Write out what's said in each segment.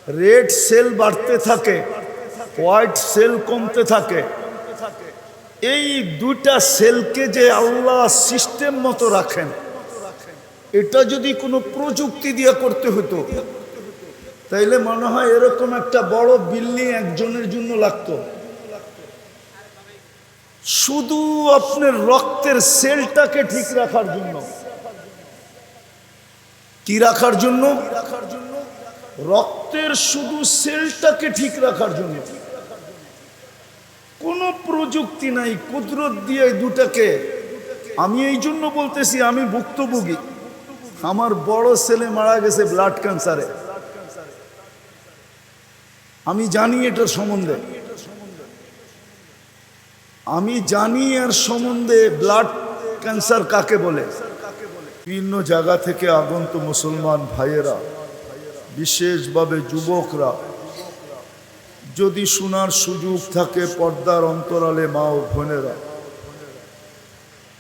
Red cell বাড়তে থাকে, white sell কমতে থাকে। এই দুইটা সেলকে যে আল্লাহ সিস্টেম মতো রাখেন, এটা যদি কোনো প্রযুক্তি দিয়ে করতে হতো তাইলে মনে হয় এরকম একটা বড় বিল্ডিং একজনের জন্য লাগতো। শুধু আপনার রক্তের সেলটাকে ঠিক রাখার জন্য। কি রাখার জন্য? রক্তের শুধু সেলটাকে ঠিক রাখার জন্য। কোনো প্রযুক্তি নাই, কুদরত দিয়ে দুটাকে। আমি এই জন্য বলতেছি, আমি ভুক্তভোগী। আমার বড় ছেলে মারা গেছে ব্লাড ক্যান্সারে। আমি জানি এটার সম্বন্ধে, আমি জানি এর সম্বন্ধে ব্লাড ক্যান্সার কাকে বলে। বিভিন্ন জায়গা থেকে আগন্ত মুসলমান ভাইয়েরা, বিশেষভাবে যুবকরা, যদি শোনার সুযোগ থাকে, পর্দার অন্তরালে মা ও বোনেরা,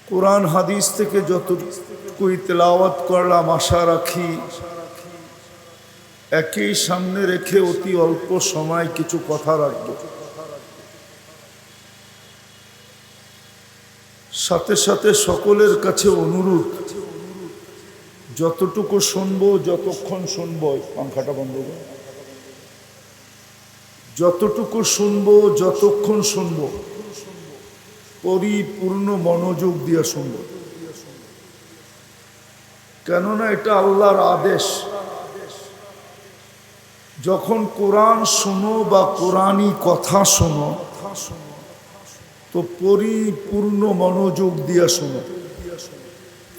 কোরআন হাদিস থেকে যতটুকু তেলাওয়াত করলাম, আশা রাখি একই সামনে রেখে অতি অল্প সময় কিছু কথা রাখব। সাথে সাথে সকলের কাছে অনুরোধ, যতটুকু শুনবো, যতক্ষণ শুনবো, পাংখাটা বন্ধ করো, যতটুকু শুনবো, যতক্ষণ শুনবো, পরিপূর্ণ মনোযোগ দিয়ে শুনবো। কেননা এটা আল্লাহর আদেশ। যখন কোরআন শোনো বা কোরআনী কথা শোনো, তো পরিপূর্ণ মনোযোগ দিয়ে শোনো।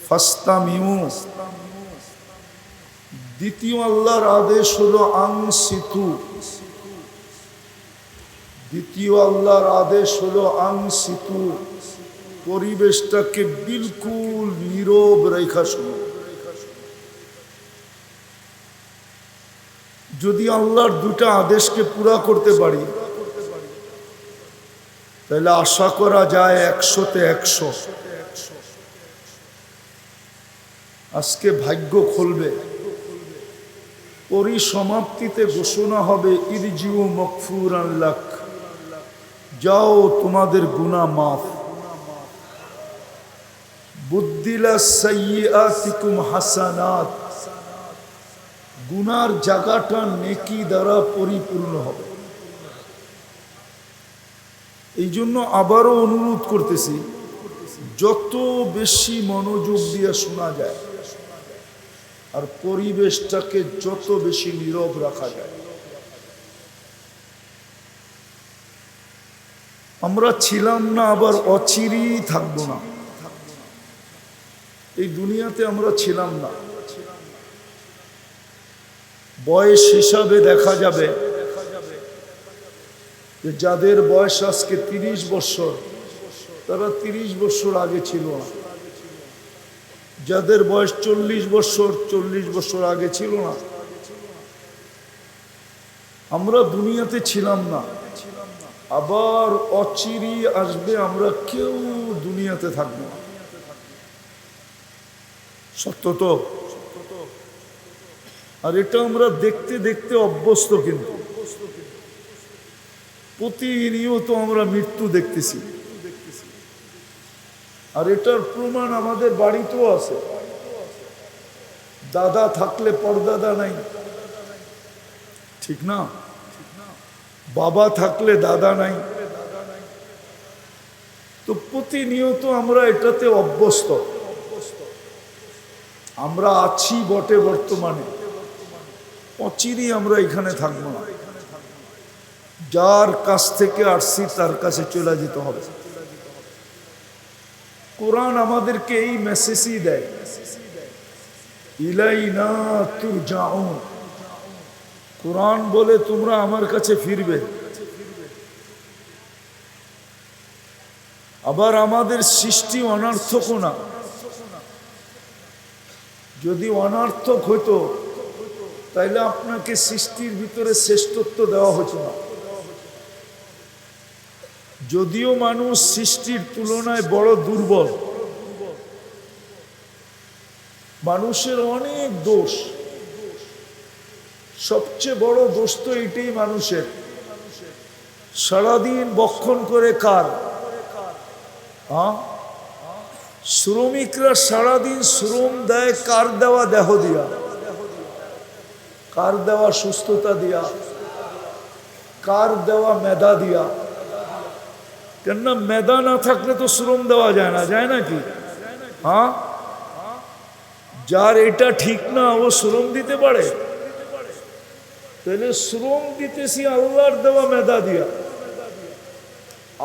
ফাস্তামিউ। দ্বিতীয় আল্লাহর আদেশ হলো আনসিতু। দ্বিতীয় আল্লাহর আদেশ হলো আনসিতু, পরিবেশটাকে বিলকুল নীরব রেখা শোনো। যদি আল্লাহর দুটা আদেশকে পুরা করতে পারি, তাহলে আশা করা যায় 100-তে 100। আজকে ভাগ্য খুলবে, পরিসমাপ্তিতে ঘোষণা হবে ইরজিউ মাগফুরান লাক, যাও তোমাদের গুনাহ মাফ। বুদ্দিলা সাইয়্যাতিকুম হাসানাত, গুনার জায়গাটা নেকি দ্বারা পরিপূর্ণ হবে। এই জন্য আবারও অনুরোধ করতেছি, যত বেশি মনোযোগ দিয়ে শোনা যায় আর পরিবেশটাকে যত বেশি নীরব রাখা যায়। আমরা ছিলাম না, আবার অচিরেই থাকবো না। এই দুনিয়াতে আমরা ছিলাম না। বয়স হিসাবে দেখা যাবে যে যাদের বয়স আজকে 30 বছর, তারা 30 বছর আগে ছিল না। যাদের বয়স 40 বছর, 40 বছর আগে ছিল না। আমরা দুনিয়াতে ছিলাম না, আবার অচিরেই আসবে, আমরা কেউ দুনিয়াতে থাকবো না। সত্য তো? আর এটা আমরা দেখতে দেখতে অভ্যস্ত, কিন্তু প্রতিনিয়ত আমরা মৃত্যু দেখতেছি। আর এটার প্রমাণ আমাদের বাড়িতেও আছে। দাদা থাকলে পরদাদা নাই, ঠিক না? বাবা থাকলে দাদা নাই। তো প্রতিনিয়ত আমরা এটাতে অভ্যস্ত। আমরা আছি বটে বর্তমানে, অচিরেই আমরা এখানে থাকবো না। যার কাছ থেকে আসছি তার কাছে চলে যেতে হবে। কোরআন আমাদেরকে এই মেসেজই দেয়, ইলাইনা তুরজাউন। কোরআন বলে তোমরা আমার কাছে ফিরবে। আবার আমাদের সৃষ্টি অনর্থক না। যদি অনর্থক হতো তাইলে আপনাকে সৃষ্টির ভিতরে শ্রেষ্ঠত্ব দেওয়া হতো না। যদিও মানুষ সৃষ্টির তুলনায় বড় দুর্বল, মানুষের অনেক দোষ, সবচেয়ে বড় দোষ তো এটাই মানুষের, সারাদিন বক্ষণ করে কার? শ্রমিকরা সারাদিন শ্রম দেয় কার দেওয়া দেহ দিয়া? কার দেওয়া সুস্থতা দিয়া? কার দেওয়া মেধা দিয়া? কেননা মেধা না থাকলে তো শ্রম দেওয়া যায় না, যায় নাকি? হ্যাঁ, যার এটা ঠিক না ও শ্রম দিতে পারে? তাহলে শ্রম দিতেছি আল্লাহর দেওয়া মেধা দিয়া,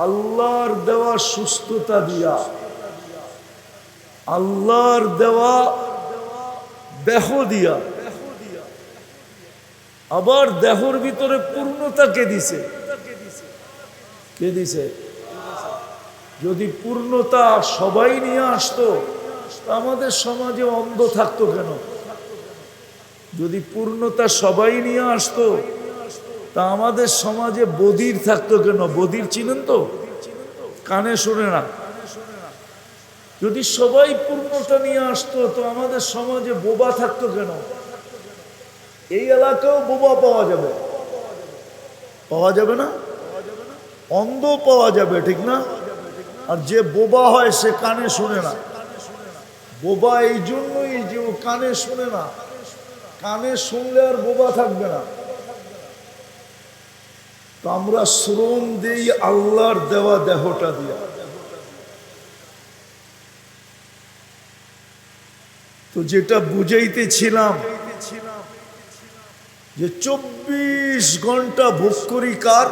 আল্লাহর দেওয়া সুস্থতা দিয়া, আল্লাহর দেওয়া দেহ দিয়া। আবার দেহর ভিতরে পূর্ণতা কে দিছে? কে দিছে? যদি পূর্ণতা সবাই নিয়ে আসতো আমাদের সমাজে অন্ধ থাকতো কেন? যদি পূর্ণতা সবাই নিয়ে আসতো তা আমাদের সমাজে বধির থাকতো কেন? বধির ছিলেন তো, কানে শুনে না। যদি সবাই পূর্ণতা নিয়ে আসতো তো আমাদের সমাজে বোবা থাকতো কেন? এই এলাকাও বোবা পাওয়া যাবে, পাওয়া যাবে না? অন্ধ পাওয়া যাবে, ঠিক না? আর যে বোবা হয় সে কানে শুনে না। বোবা এই জন্যই যে ও কানে শুনে না, কানে শুনলে আর বোবা থাকবে না। তো আমরা শ্রম দেই আল্লাহর দেওয়া দেহটা দিয়া। তো যেটা বুঝাইতেছিলাম যে 24 ঘন্টা ভোগ করি কার?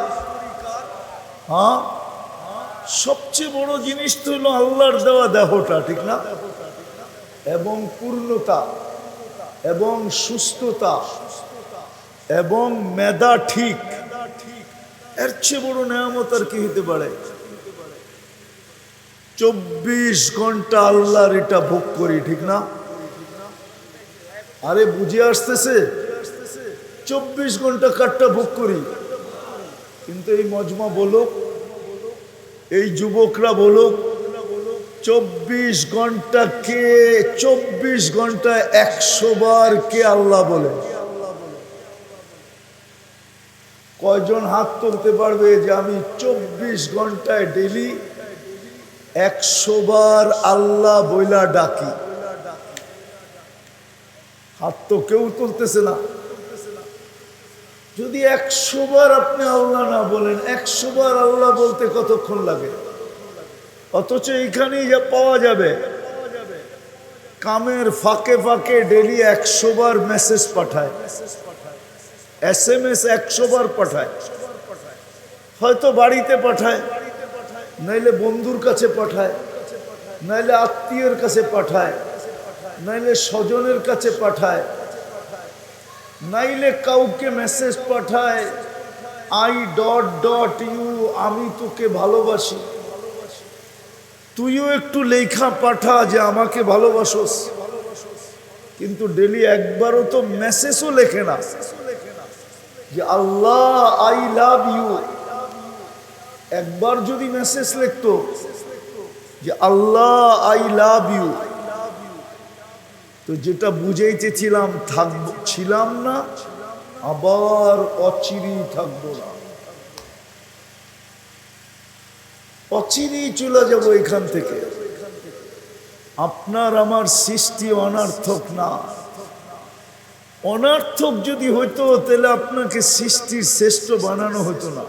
হ্যাঁ, সবচেয়ে বড় জিনিস তো হলো আল্লাহর দেওয়া দেহটা, ঠিক না? এবং পূর্ণতা এবং সুস্থতা এবং মেধা ঠিক, এর চেয়ে বড় নেয়ামত আর কি হতে পারে? 24 ঘন্টা আল্লাহর এটা ভোগ করি, ঠিক না? আরে বুঝে আসতেছে? 24 ঘন্টা কারটা ভোগ করি। কিন্তু এই মজমা বলুক, এই যুবকরা বলুক, 24 ঘন্টা কে? 24 ঘন্টা 100 বার কে আল্লাহ বলে? কয়জন হাত তুলতে পারবে যে আমি 24 ঘন্টায় ডেলি 100 বার আল্লাহ বইলা ডাকি? হাত তো কেউ তুলতেছে না। যদি 100 বার আপনি আল্লাহ না বলেন, 100 বার আল্লাহ বলতে কতক্ষণ লাগে? অথচ এইখানেই যা পাওয়া যাবে, কামের ফাঁকে ফাঁকে ডেলি 100 বার মেসেজ পাঠায়, SMS 100 বার পাঠায়। হয়তো বাড়িতে পাঠায়, নাইলে বন্ধুর কাছে পাঠায়, নাইলে আত্মীয়ের কাছে পাঠায়, নাইলে স্বজনের কাছে পাঠায়, নাইলে কাউকে মেসেজ পাঠায় I.you, আমি তোকে ভালোবাসি। তুইও একটু লেখা পাঠা যে আমাকে ভালোবাসোস। কিন্তু ডেলি একবারও তো মেসেজও লেখে না যে আল্লাহ আই লাভ ইউ। একবার যদি মেসেজ লিখতো যে আল্লাহ আই লাভ ইউ, তো যেটা বুঝাইতেছিলাম থাকবো, ছিলাম না, আবার অচিরেই থাকবো না, অচিরেই চলে যাব এখান থেকে। আপনার আমার সৃষ্টি অনার্থক না। অনার্থক যদি হইতো তাহলে আপনাকে সৃষ্টির শ্রেষ্ঠ বানানো হতো না।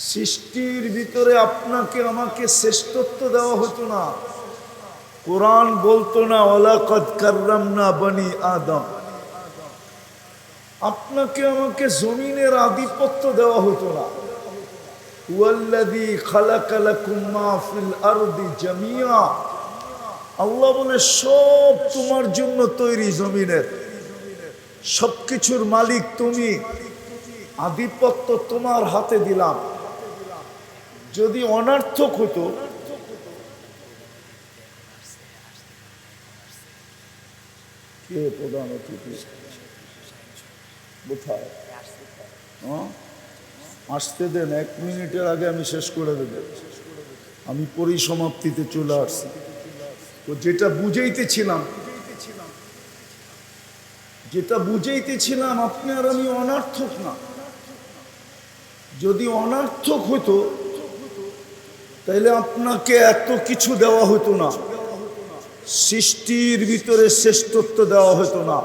সৃষ্টির ভিতরে আপনাকে আমাকে শ্রেষ্ঠত্ব দেওয়া হতো না। কোরআন বলতো না ওয়ালাকাদ কাররামনা বনি আদম। আপনাকে আমাকে জমিনের আধিপত্য দেওয়া হতো না। ওয়াল্লাযী খালাকা লাকুম মা ফিল আরদি জামিয়া। আল্লাহ বলে সব তোমার জন্য তৈরি, জমিনের সবকিছুর মালিক তুমি, আধিপত্য তোমার হাতে দিলাম। যদি অনার্থক হতো, কে প্রধান অতিথি কোথায়? আসতে দেন, 1 মিনিটের আগে আমি শেষ করে দেব। আমি পরিসমাপ্তিতে চলে আসছি। তো যেটা বুঝাইতেছিলাম যেটা বুঝাইতেছিলাম আপনি আর আমি অনর্থক না। যদি অনর্থক হতো তাহলে আপনাকে এত কিছু দেওয়া হতো না, সৃষ্টির ভিতরে শ্রেষ্ঠত্ব দেওয়া হতো না,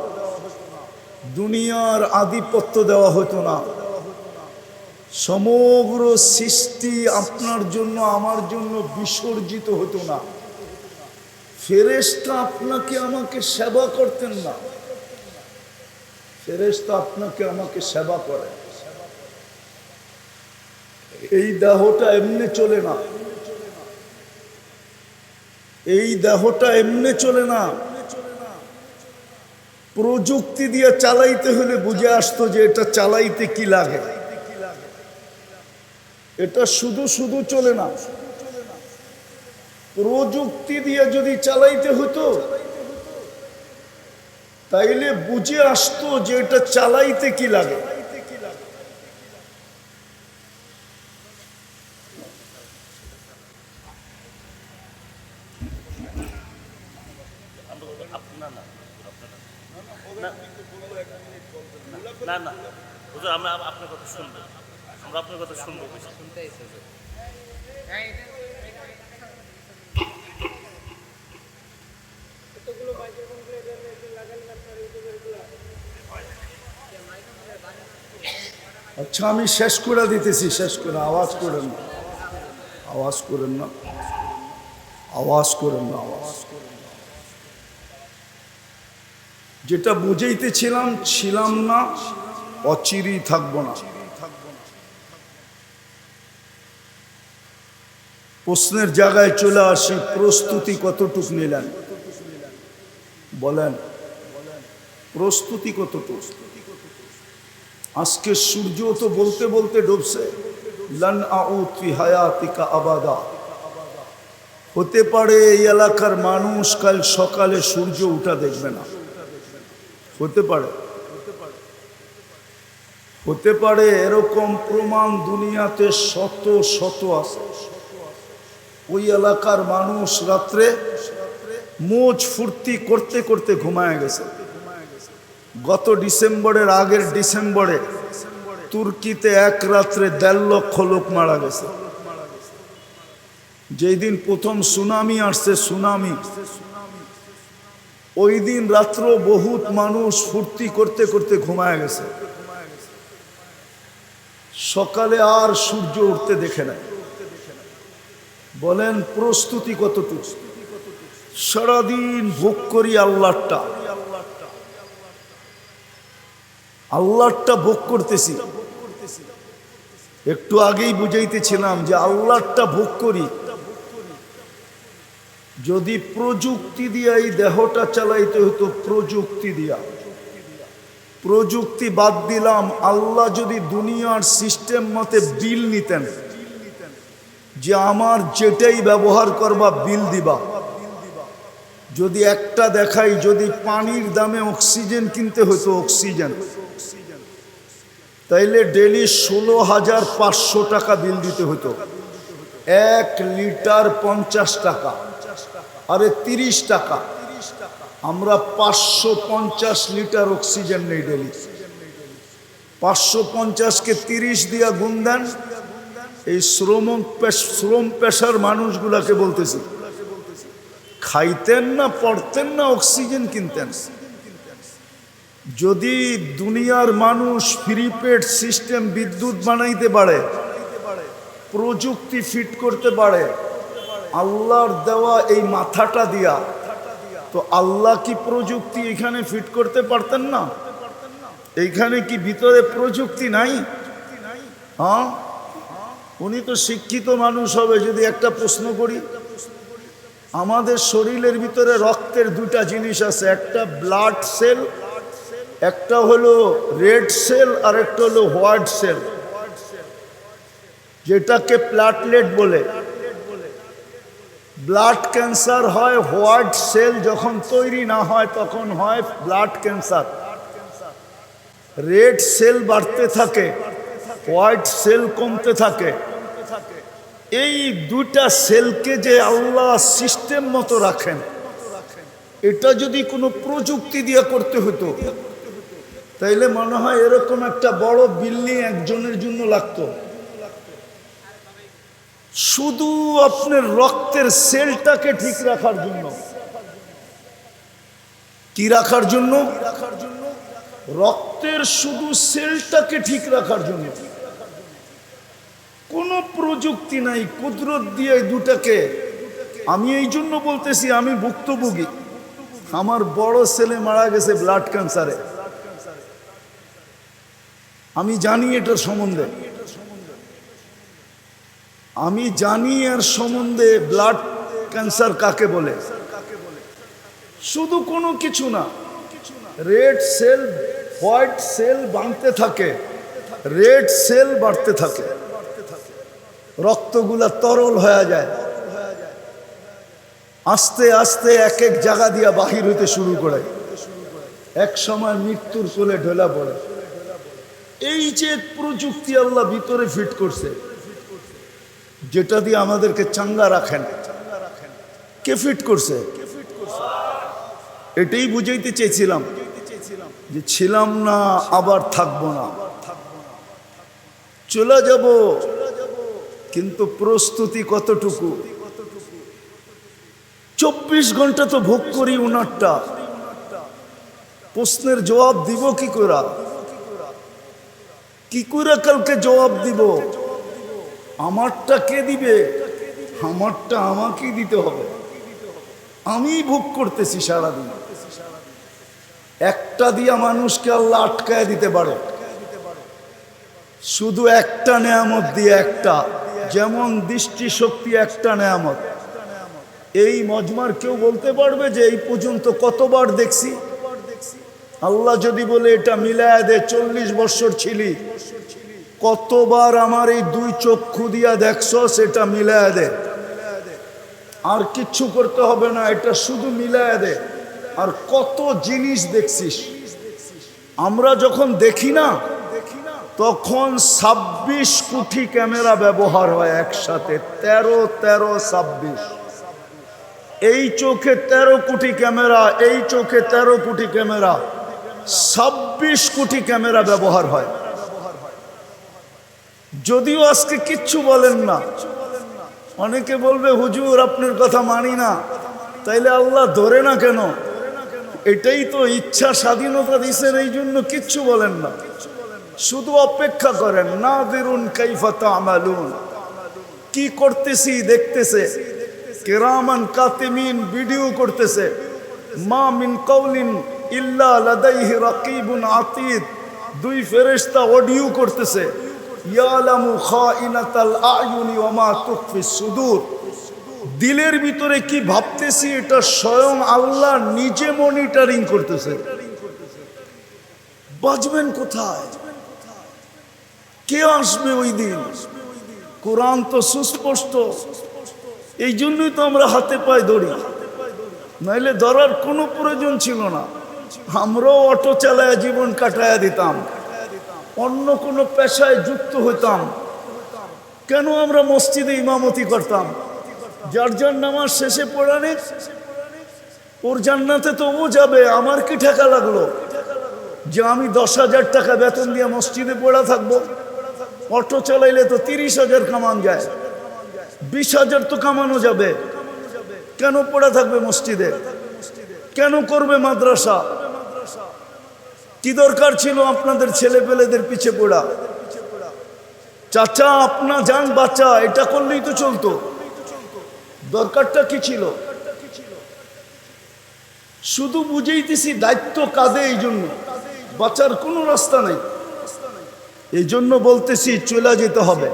দুনিয়ার আধিপত্য দেওয়া হতো না, সমগ্র সৃষ্টি আপনার জন্য আমার জন্য বিসর্জিত হতো না, ফেরেশতা আপনাকে আমাকে সেবা করতেন না। ফেরেশতা আপনাকে আমাকে সেবা করে। এই দেহটা এমনি চলে না, এই দেহটা এমনি চলে না। প্রযুক্তি দিয়ে চালাইতে হলে বুঝে আসতো যে এটা চালাইতে কি লাগে। এটা শুধু শুধু চলে না, প্রযুক্তি দিয়ে যদি চালাইতে হতো তাইলে বুঝে আসতো যে এটা চালাইতে কি লাগে। না না হুজুর, আমরা আপনার কথা শুনবো, আমরা আপনার কথা শুনবো। আচ্ছা আমি শেষ করে দিতেছি, শেষ করে। আওয়াজ করেন না, আওয়াজ করেন না, আওয়াজ করেন না, আওয়াজ। যেটা বুঝাইতেছিলাম ছিলাম না, অচিরেই থাকবো না। প্রশ্নের জায়গায় চলে আসি, প্রস্তুতি কতটুক নিলেন বলেন? প্রস্তুতি কতটুক? আজকে সূর্য তো বলতে বলতে ডুবছে, লান আউদ ফি হায়াতিকা আবাদা। হতে পারে এই এলাকার মানুষ কাল সকালে সূর্য উঠা দেখবে না, হতে পারে। হতে পারে এরকম প্রমাণ দুনিয়াতে শত শত আছে। ওই এলাকার মানুষ রাত্রে মোজ ফুর্তি করতে করতে ঘুমায় গেছে। গত ডিসেম্বরের আগের ডিসেম্বরে তুর্কিতে এক রাত্রে 1.5 লক্ষ লোক মারা গেছে। যেই দিন প্রথম সুনামি আসছে, সুনামি, ওই দিন রাত্র বহুত মানুষ ফুর্তি করতে করতে ঘুমায় গেছে। সকালে আর সূর্য উঠতে দেখে নাই। বলেন প্রস্তুতি কতটুকু? সারাদিন ভোগ করি আল্লাহটা, আল্লাহটা ভোগ করতেছি। একটু আগেই বুঝাইতেছিলাম যে আল্লাহটা ভোগ করি। যদি প্রযুক্তি দিয়ে এই দেহটা চালাইতে হতো, প্রযুক্তি দিয়া, প্রযুক্তি বাদ দিলাম, আল্লাহ যদি দুনিয়ার সিস্টেম মতে বিল নিতেন যে আমার যেটাই ব্যবহার করবা বিল দিবা। যদি একটা দেখাই, যদি পানির দামে অক্সিজেন কিনতে হতো, অক্সিজেন, তাইলে ডেলি 16,500 টাকা বিল দিতে হতো। 1 লিটার 50 টাকা, আরে 30 টাকা। আমরা 550 লিটার অক্সিজেন নেই ডেলি। 550কে 30 দিয়া গুণ দেন। এই শ্রম পেশার মানুষগুলাকে বলতেছি, খাইতেন না, পড়তেন না, অক্সিজেন কিনতেন। যদি দুনিয়ার মানুষ প্রিপেড সিস্টেম বিদ্যুৎ বানাইতে পারে, প্রযুক্তি ফিট করতে পারে আল্লাহর দেওয়া এই মাথাটা দিয়া, তো আল্লাহ কি প্রযুক্তি এখানে ফিট করতে পারতেন না? এইখানে কি ভিতরে প্রযুক্তি নাই? হ্যাঁ, উনি তো শিক্ষিত মানুষ হবে। যদি একটা প্রশ্ন করি, আমাদের শরীরের ভিতরে রক্তের 2টা জিনিস আছে, একটা ব্লাড সেল, একটা হলো রেড সেল, আর একটা হলো হোয়াইট সেল, যেটাকে প্ল্যাটলেট বলে। ব্লাড ক্যান্সার হয়, হোয়াইট সেল যখন তৈরি না হয় তখন হয় ব্লাড ক্যান্সার। রেড সেল বাড়তে থাকে, হোয়াইট সেল কমতে থাকে। এই 2টা সেলকে যে আল্লাহ সিস্টেম মতো রাখেন, এটা যদি কোনো প্রযুক্তি দিয়ে করতে হতো তাইলে মনে হয় এরকম একটা বড় বিল্ডিং একজনের জন্য লাগতো। শুধু আপনার রক্তের সেলটাকে ঠিক রাখার জন্য। কি রাখার জন্য? রক্তের শুধু সেলটাকে ঠিক রাখার জন্য। কোনো প্রযুক্তি নাই, কুদরত দিয়ে দুটাকে। আমি এই জন্য বলতেছি, আমি ভুক্তভোগী। আমার বড় ছেলে মারা গেছে ব্লাড ক্যান্সারে। আমি জানি এটার সম্বন্ধে, আমি জানি এর সম্বন্ধে ব্লাড ক্যান্সার কাকে বলে। শুধু কোনো কিছু না, রেড সেল হোয়াইট সেল ভাঙতে থাকে, রেড সেল বাড়তে থাকে, রক্তগুলা তরল হয়ে যায়, আস্তে আস্তে এক এক জায়গা দিয়া বাহির হইতে শুরু করে, এক সময় মৃত্যুর কোলে ঢোলা পড়ে। এই যে প্রযুক্তি আল্লাহ ভিতরে ফিট করছে, যেটা দিয়ে আমাদেরকে চাঙ্গা রাখেন, কে ফিট করছে? এটাই বুঝাইতে চেয়েছিলাম যে ছিলাম না আবার থাকবো না, চলে যাব, কিন্তু প্রস্তুতি কতটুকু? 24 ঘন্টা তো ভোগ করি উনারটা, প্রশ্নের জবাব দিব কি করে? কি করে কালকে জবাব দিব? আমারটা কে দিবে? আমারটা আমাকেই দিতে হবে। আমি ভোগ করতেছি সারাদিন। একটা দিয়া মানুষকে আল্লাহ আটকায় দিতে পারে, শুধু একটা নেয়ামত দিয়ে। একটা, যেমন দৃষ্টি শক্তি একটা নেয়ামত। এই মজমার কেউ বলতে পারবে যে এই পর্যন্ত কতবার দেখছি? আল্লাহ যদি বলে এটা মিলায় দে, 40 বছর ছিলি, কতবার আমার এই দুই চক্ষু দিয়া দেখছো, সেটা মিলায় দে। আর কিচ্ছু করতে হবে না, এটা শুধু মিলায় দে। আর কত জিনিস দেখছিস। আমরা যখন দেখি না, তখন 26 কোটি ক্যামেরা ব্যবহার হয় একসাথে। 13, 26। এই চোখে 13 কোটি ক্যামেরা, এই চোখে 13 কোটি ক্যামেরা, 26 কোটি ক্যামেরা ব্যবহার হয়। যদিও আজকে কিচ্ছু বলেন না, অনেকে বলবে হুজুর আপনার কথা মানি না, তাইলে আল্লাহ ধরে না কেন? এটাই তো ইচ্ছা স্বাধীনতা দিয়েছেন, এই জন্য কিচ্ছু বলেন না, শুধু অপেক্ষা করেন। নাযিরুন কাইফা তা'মালুন, কি করতেছি দেখতেছে। কিরামান কাতিমিন ভিডিও করতেছে। মা মিন কাউলিন ইল্লা লাদাইহি রাকিবুন আতীদ, দুই ফেরেশতা অডিও করতেছে। ইয়ালামু খাইনাতাল আয়ুনি ওয়া মা তুখফিস সুদূর, দিলের ভিতরে কি ভাবতেছি এটা স্বয়ং আল্লাহ নিজে মনিটরিং করতেছে। বাঁচবেন কোথায়? কে আসবে ওই দিন? কোরআন তো সুস্পষ্ট। এই জন্যই তো আমরা হাতে পায়ে ধরি, নাইলে ধরার কোনো প্রয়োজন ছিল না। আমরাও অটো চালায় জীবন কাটায়া দিতাম, অন্য কোনো পেশায় যুক্ত হইতাম। কেন আমরা মসজিদে ইমামতি করতাম? যার যার নামাজ শেষে পড়ানে, ওর জান্নাতে তো ও যাবে, আমার কি ঠেকা লাগলো যে আমি 10,000 টাকা বেতন দিয়ে মসজিদে পড়া থাকবো? অটো চালাইলে তো 30,000 কামান যায়, 20,000 তো কামানো যাবে। কেন পড়া থাকবে মসজিদে? কেন করবে মাদ্রাসা? কি দরকার ছিল আপনাদের ছেলে পেলেদের পিছে পড়া? চাচা আপনা যান বাচ্চা, এটা করলেই তো চলতো। দরকারটা কি ছিল? শুধু বুঝাইতেছি দায়িত্ব কাঁধে, এই জন্য বাঁচার কোনো রাস্তা নেই। এই জন্য বলতেছি চলে যেতে হবে,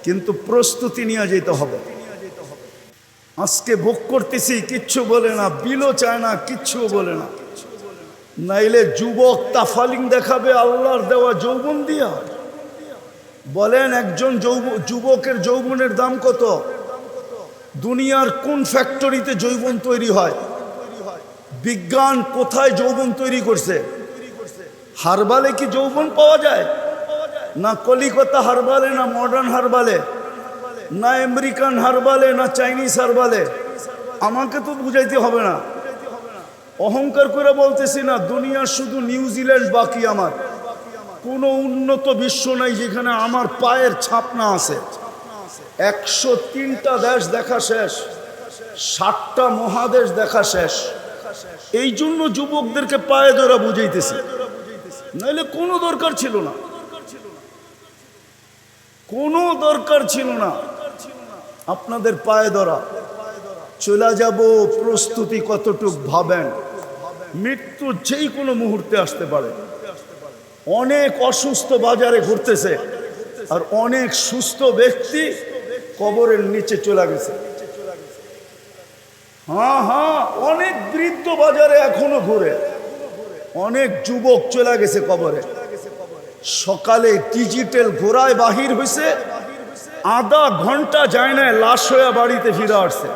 কিন্তু প্রস্তুতি নিয়ে যেতে হবে। আজকে ভোগ করতেছি, কিচ্ছু বলে না, বিলও চায় না, কিচ্ছু বলে না। নাইলে যুবক তাফালিং দেখাবে আল্লাহর দেওয়া যৌবন দিয়া। বলেন একজন যুবকের যৌবনের দাম কত? দুনিয়ার কোন ফ্যাক্টরিতে যৌবন তৈরি হয়? বিজ্ঞান কোথায় যৌবন তৈরি করছে? হারবালে কি যৌবন পাওয়া যায়? না কলিকাতা হারবালে, না মডার্ন হারবালে, না আমেরিকান হারবালে, না চাইনিজ হারবালে। আমাকে তো বুঝাইতে হবে না, অহংকার করে বলতেছি না, দুনিয়ার শুধু নিউজিল্যান্ড বাকি আমার, কোনো উন্নত বিশ্ব নাই যেখানে আমার পায়ের ছাপ না আছে। 103টা দেশ দেখা শেষ, 7টা মহাদেশ দেখা শেষ। এই জন্য যুবকদেরকে পায়ে ধরা বুঝাইতেছি, নাইলে কোনো দরকার ছিল না, কোনো দরকার ছিল না আপনাদের পায়ে ধরা। চলে যাব, প্রস্তুতি কতটুক ভাবেন, মৃত্যু যেই কোনো মুহূর্তে আসতে পারে। অনেক অসুস্থ বাজারে ঘুরতেছে, আর অনেক সুস্থ ব্যক্তি কবরের নিচে চলে গেছে। হ্যাঁ হ্যাঁ, অনেক বৃদ্ধ বাজারে এখনো ঘুরে, অনেক যুবক চলে গেছে কবরে। সকালে ডিজিটাল ঘোড়ায় বাহির হয়েছে, আধা ঘন্টা যায় না লাশ হয়ে বাড়িতে ফিরে আসছে।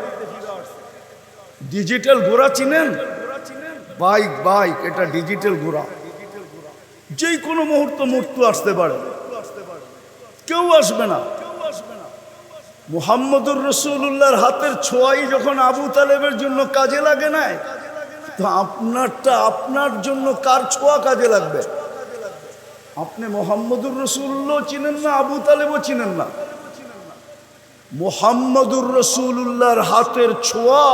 ডিজিটাল ঘোড়া চিনেন? বাইক বাইক, এটা ডিজিটাল ঘোড়া। যে কোনো মুহূর্তে মৃত্যু আসতে পারে, কেউ আসবে না। মুহাম্মদুর রাসূলুল্লাহর হাতের ছোঁয়াই যখন আবু তালেবের জন্য কাজে লাগে নাই, তো আপনারটা আপনার জন্য কার ছোঁয়া কাজে লাগবে? আপনি মুহাম্মদুর রাসূলুল্লাহ চিনেন না, আবু তালেবও চিনেন না। মুহাম্মদুর রাসূলুল্লাহর হাতের ছোঁয়া,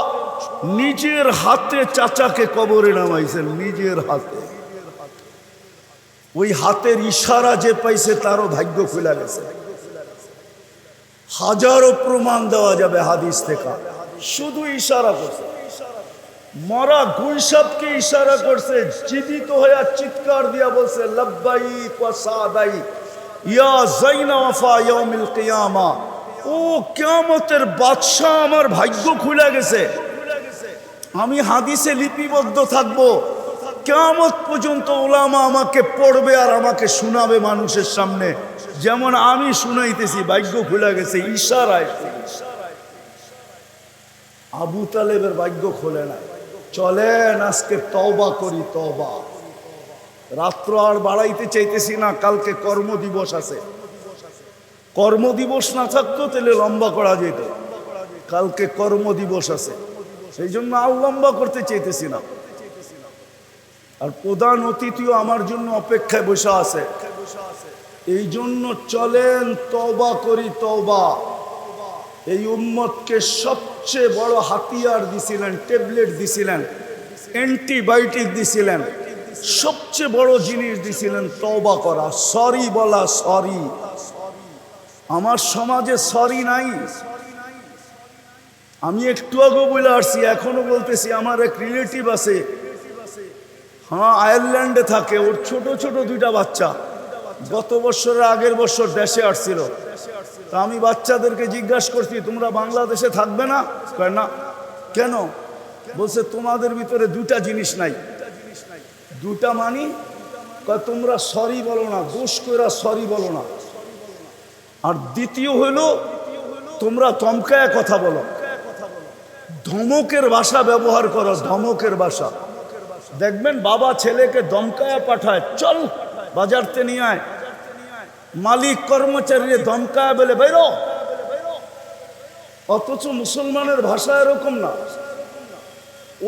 নিজের হাতে চাচাকে কবরে নামাইছেন, নিজের হাতে। ওই হাতের ইশারা যে পাইছে তারও ভাগ্য খুলে গেছে। হাজারো প্রমাণ দেওয়া যাবে হাদিস থেকে, শুধু ইশারা করছে। মরা গুলশাবকে ইশারা করছে, জীবিত হয়ে চিৎকার দিয়া বলছে লব্বাইক ওয়া সাদাইক ইয়া যাইনা ওয়াফা ইয়াউমিল কিয়ামা। ও কিয়ামতের বাদশা, আমার ভাগ্য খুলে গেছে। আমি হাদিসে লিপিবদ্ধ থাকবো, কিয়ামত পর্যন্ত উলামা আমাকে পড়বে আর আমাকে শোনাবে মানুষের সামনে, যেমন আমি শুনাইতেছি। ভাগ্য খুলে গেছে ইশারায়। আবু তালেবের ভাগ্য খোলে না। চলেন আজকে তওবা করি, তওবা। রাত্র আর বাড়াইতে চাইতেছি না, কালকে কর্মদিবস আছে। কর্মদিবস না থাকতো তাহলে লম্বা করা যেত, কালকে কর্মদিবস আছে, সেই জন্য আর লম্বা করতে চাইতেছি না। আর প্রধান অতিথিও আমার জন্য অপেক্ষায় বসে আছে। এই জন্য চলেন তওবা করি, তওবা। এই উম্মতকে সবচেয়ে বড় হাতিয়ার দিছিলেন, ট্যাবলেট দিছিলেন, অ্যান্টিবায়োটিক দিছিলেন, সবচেয়ে বড় জিনিস দিছিলেন তওবা করা, সরি বলা। সরি, আমার সমাজে সরি নাই। আমি একটু আগে বলে আসছি, এখনো বলতেছি। আমার এক রিলেটিভ আছে, হ্যাঁ আয়ারল্যান্ডে থাকে, ওর ছোট ছোট 2টা বাচ্চা। গত বছরের আগের বছর দেশে আসছিল। তা আমি বাচ্চাদেরকে জিজ্ঞাসা করছি, তোমরা বাংলাদেশে থাকবে না? কয় না। কেন? বলছে তোমাদের ভিতরে 2টা জিনিস নাই। 2টা মানি? কয় তোমরা সরি বলো না, দোষ কইরা সরি বলো না। আর দ্বিতীয় হইল তোমরা ধমকায় কথা বলো, ধমকের ভাষা ব্যবহার করো, ধমকের ভাষা। দেখবেন বাবা ছেলেকে ধমকায় পাঠায়, চল বাজারতে নিয়ে আয়। মালিক কর্মচারী ধমকায় বলে বেরো। অথচ মুসলমানের ভাষা এরকম না।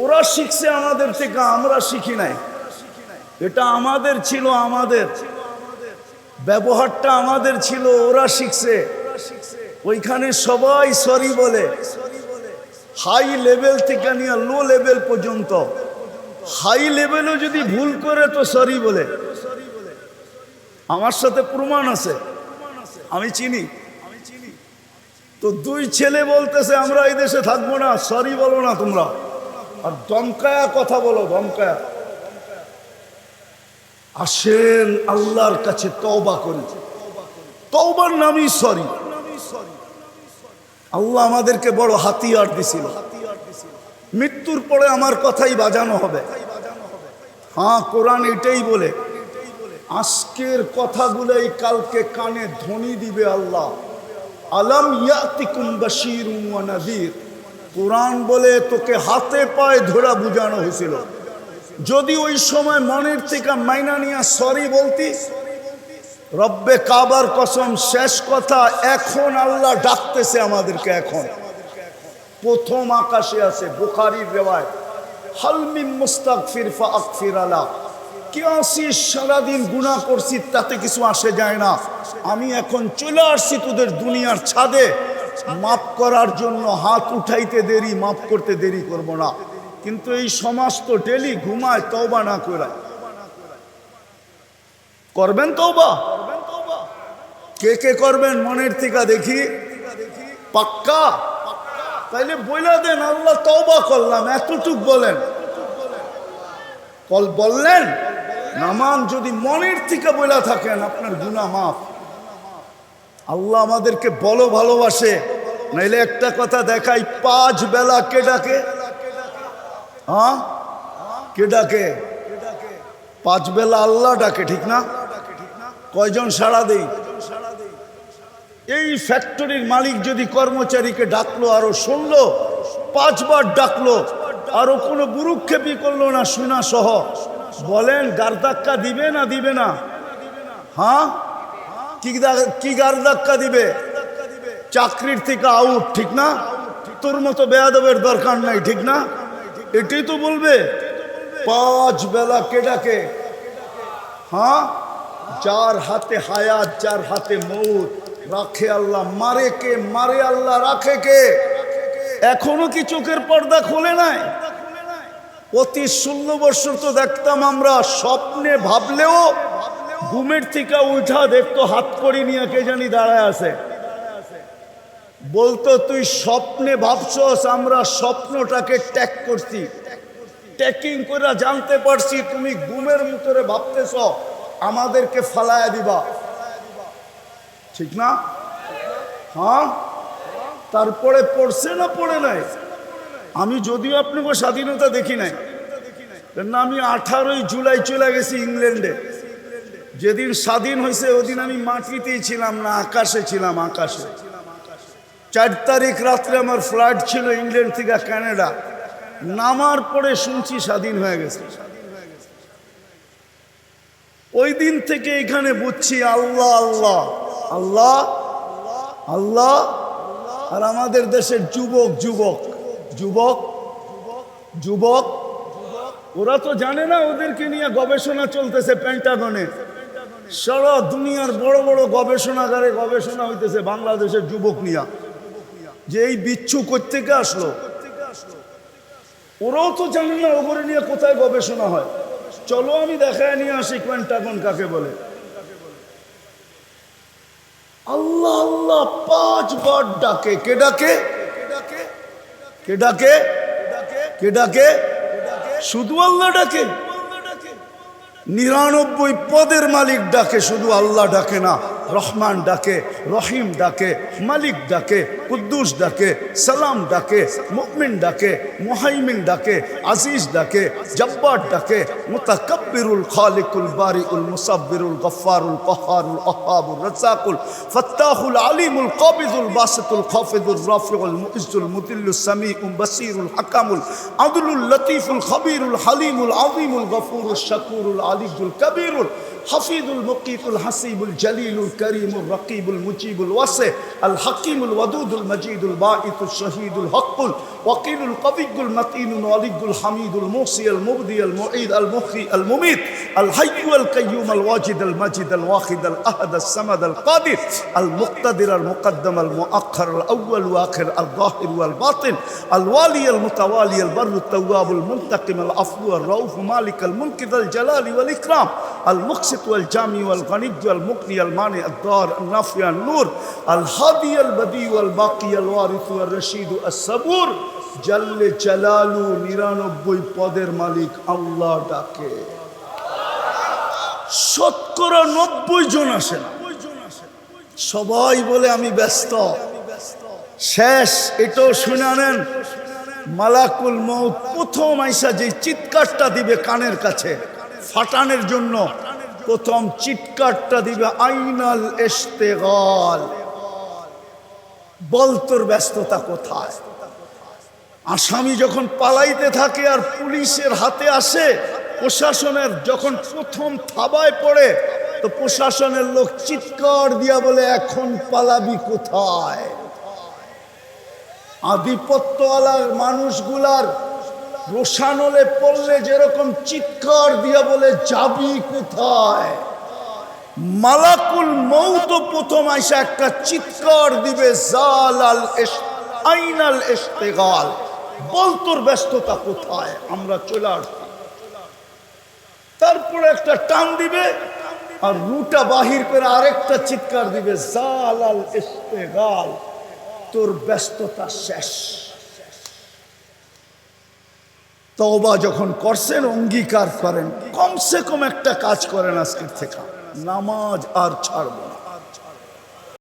ওরা শিখছে আমাদের থেকে, আমরা শিখি নাই। এটা আমাদের ছিল, আমাদের ব্যবহারটা আমাদের ছিল, ওরা শিখছে। ওইখানে সবাই সরি বলে, হাই লেভেল থেকে নিয়ে লো লেভেল পর্যন্ত। হাই লেভেলও যদি ভুল করে তো সরি বলে। আমার সাথে প্রমাণ আছে, আমি চিনি। তো 2 ছেলে বলতেছে আমরা এই দেশে থাকবো না, সরি বলো না তোমরা, আর ধমকায়া কথা বলো, ধমকায়া। আসেন আল্লাহর কাছে তওবা করি। তওবার নামই সরি। আল্লাহ আমাদেরকে বড় হাতিয়ার দিছিল। মৃত্যুর পরে আমার কথাই বাজানো হবে। হ্যাঁ, কোরআন এটাই বলে, আজকের কথাগুলোই কালকে কানে ধ্বনি দিবে আল্লাহ। আলাম ইয়াতিকুম বাশীরুন ওয়া নাযীর। কোরআন বলে তোকে হাতে পায়ে ধরা বুঝানো হয়েছিল। যদি ওই সময় মনের থেকে মাইনা নিয়ে সরি বলতি, রব্বে কাবার কসম, শেষ কথা, এখন আল্লাহ ডাকতেছে আমাদেরকে। এখন প্রথম আকাশে আছে, বুখারীর রিওয়ায়াত, হালমিন মুস্তাগফির ফাগফির আলা, কি আসিস সারাদিন গুনাহ করছি তাতে কিছু আসে যায় না, আমি এখন চলে আসছি তোদের দুনিয়ার ছাদে, মাফ করার জন্য হাত উঠাইতে দেরি, মাফ করতে দেরি করব না। কিন্তু এই সমাজ তো ডেলি ঘুমায় তওবা না করে। করবেন তওবা? কে কে করবেন মনের থেকে দেখি? পাক্কা? তাইলে বইলা দেন আল্লাহ তওবা করলাম, এতটুক বলেন। বললেন নামান যদি মনের থেকে বইলা থাকেন আপনার গুনাহ মাফ। আল্লাহ আমাদেরকে বলো ভালোবাসে, নাইলে একটা কথা দেখাই, 5 বেলা কে ডাকে? হ্যাঁ, কে ডাকে? 5 বেলা আল্লাহ ডাকে, ঠিক না? কয়জন সাড়া দেই? এই ফ্যাক্টরির মালিক যদি কর্মচারীকে ডাকলো আরো শুনলো, 5 বার ডাকলো, আরো কোনো বুরুক্ষেপই করলো না শোনা সহ, বলেন গারধাক্কা দিবে না দিবে না? হ্যাঁ, কি গারধাক্কা দিবে? চাকরির থেকে আউট, ঠিক না? তোর মতো বেয়াদবের দরকার নাই, ঠিক না? এটাই তো বলবে। 5 বেলা কে ডাকে? হ্যাঁ, যার হাতে হায়াত, যার হাতে মৌত, রাখে আল্লাহ, মারে কে? মারে আল্লাহ, রাখে কে? এখনো কি চোখের পর্দা খোলে নাই? অতি 16 বছর তো দেখতাম আমরা, স্বপ্নে ভাবলেও ঘুমের থেকে উঠা দেখতো হাত করি নিয়ে কে জানি দাঁড়ায় আছে, বলতো তুই স্বপ্নে ভাবছস, আমরা স্বপ্নটাকে ট্যাগ করছি, ট্যাকিং করে জানতে পারছি তুমি ঘুমের ভিতরে ভাবতেছ আমাদেরকে ফালায়া দিবা, ঠিক না? হ্যাঁ, তারপরে পড়ছে না পড়ে নাই? আমি যদিও আপনাকে স্বাধীনতা দেখি নাই, কেন আমি 18ই জুলাই চলে গেছি ইংল্যান্ডে। যেদিন স্বাধীন হয়েছে ওদিন আমি মাটিতেই ছিলাম না, আকাশে ছিলাম, আকাশে। 4 তারিখ রাত্রে আমার ফ্লাইট ছিল ইংল্যান্ড থেকে কানাডা, নামার পরে শুনছি স্বাধীন হয়ে গেছে। ওই দিন থেকে এখানে বুঝছি আল্লাহ আল্লাহ আল্লাহ আল্লাহ। আর আমাদের দেশের যুবক যুবক যুবক যুবক ওরা তো জানে না, ওদেরকে নিয়ে গবেষণা চলতেছে পেন্টাগনে, সারা দুনিয়ার বড় বড় গবেষণাগারে গবেষণা হইতেছে বাংলাদেশের যুবক নিয়ে, যে এই বিচ্ছু কোত্থেকে আসলো। ওরাও তো জানে না ওগুলো নিয়ে কোথায় গবেষণা হয়। চলো আমি দেখায় নিয়ে আসি পেন্টাগন কাকে বলে। আল্লাহ আল্লাহ 5 বার ডাকে। কে ডাকে? কে ডাকে? কে ডাকে? শুধু আল্লাহ ডাকে? 99 পদের মালিক ডাকে, শুধু আল্লাহ ডাকে না। রহমান ডাকে, রহিম ডাকে, মালিক ডাকে, কুদ্দুস ডাকে, সালাম ডাকে, মুমিন ডাকে, মুহাইমিন ডাকে, আজিজ ডাকে, জব্বার ডাকে, মুতাকাব্বিরুল খালিকুল বারিউল মুসাব্বিরুল গফফারুল কহ্হারুল আহ্হাবুর রাজ্জাকুল ফাত্তাহুল আলিমুল কাবিজুল বাসিতুল খাফিজুর রাফিউল মুইজ্জুল মুদিল্লুস সামিউল বাসিরুল হাকামুল আদলুল লতীফুল খবীরুল হালিমুল আযীমুল গফুরুশ শাকুরুল আলিয়ুল কবীরুল হাফিজুল মুকিতুল হাসিবুল জলিলুল করিমুল রকিবুল মুজিবুল ওয়াসি আল হাকিমুল ওয়াদুদুল মজিদুল বাঈতুল শহীদুল হকুল ওয়াকিলুল কবিয়ুল মতিনুল ওয়ালিয়ুল হামিদুল মুহসি আল মুবদি আল মুঈদ আল মুখি আল মুমিত আল হাইয়্যু আল কাইয়্যুম আল ওয়াজিদ আল মাজিদ আল ওয়াহিদ আল আহাদ আল সামাদ আল কাদির আল মুক্তাদির আল মুকদ্দম আল মুআখ্খার আল আউয়াল ওয়া আখির আল যাহির ওয়াল বাতিন আল ওয়ালি আল মুতাওয়ালি আল বাররু التواب المنتقم العفو الرؤوف مالك الملك ذا الجلال والإكرام المقسط والجامع والغني والمغني المانع الضار النافع النور الهادي البديع والباقي الوارث والرشيد الصبور جل جلاله 99 পদের মালিক আল্লাহ ডাকে। শতকরা 90 জন আসে না, সবাই বলে আমি ব্যস্ত। শেষ এটাও শুনে নেন, মালাকুল মউত প্রথম আইসা যে চিৎকারটা দিবে কানের কাছে ফাটানোর জন্য, প্রথম চিৎকারটা দিবে আইনাল ইশতিগাল, বল তোর ব্যস্ততা কোথায়। আসামি যখন পালাইতে থাকে আর পুলিশের হাতে আসে, প্রশাসনের যখন প্রথম থাবায় পড়ে, তো প্রশাসনের লোক চিৎকার দিয়া বলে এখন পালাবি কোথায়। আধিপত্যওয়ালার মানুষগুলার রোশানলে পড়লে যেরকম চিৎকার দিয়া বলে যাবি কোথায়, মালাকুল মউত প্রথম আইসা একটা চিৎকার দিবে, জালাল আইনাল ইশতিগাল, বল তোর ব্যস্ততা কোথায়, আমরা চলে আসছি। তারপরে একটা টান দিবে আর রুটা বাহির করে আরেকটা চিৎকার দিবে, জালাল ইশতিগাল, তোর ব্যস্ততা শেষ। তওবা যখন করছেন অঙ্গীকার করেন, কমসে কম একটা কাজ করেন আজকের থেকে, নামাজ আর ছাড়ব না।